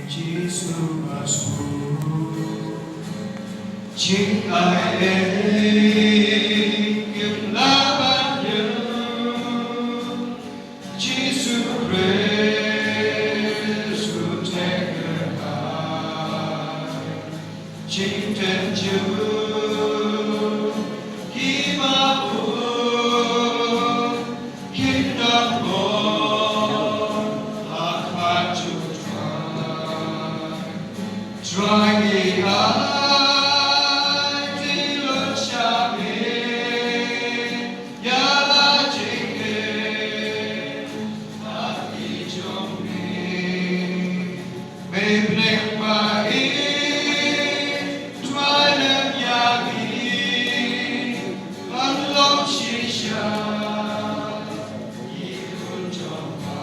Giêsu Giêsu chính ai ấy kiếm lá ban nhớ Giêsu Giêsu thế hai chính tên Chúa khi mà buồn khi đau buồn lạc phát Chúa try me high till the shining yala jinge ati jomni me blek mai twailem yagi long shisha yikun jomba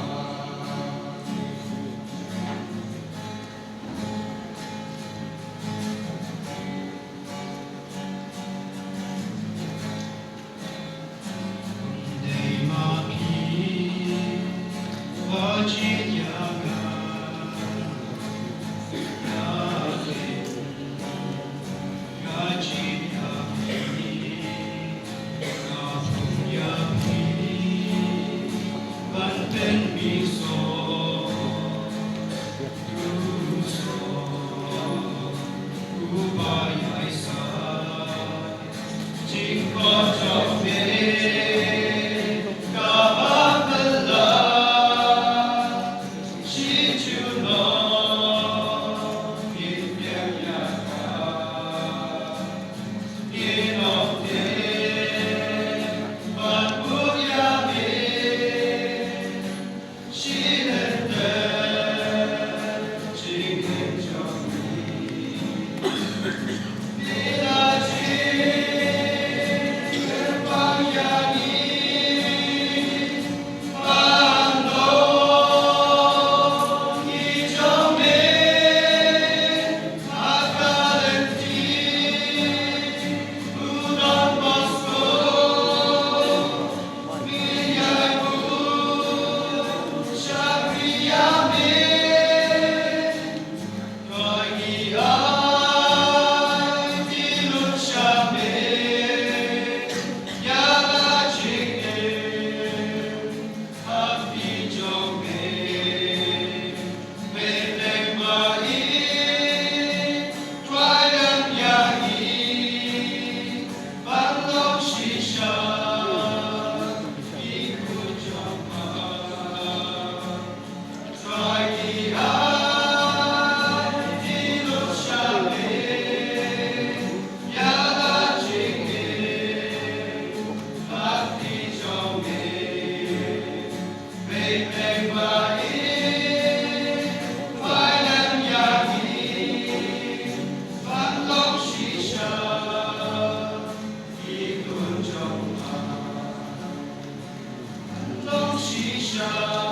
Shisha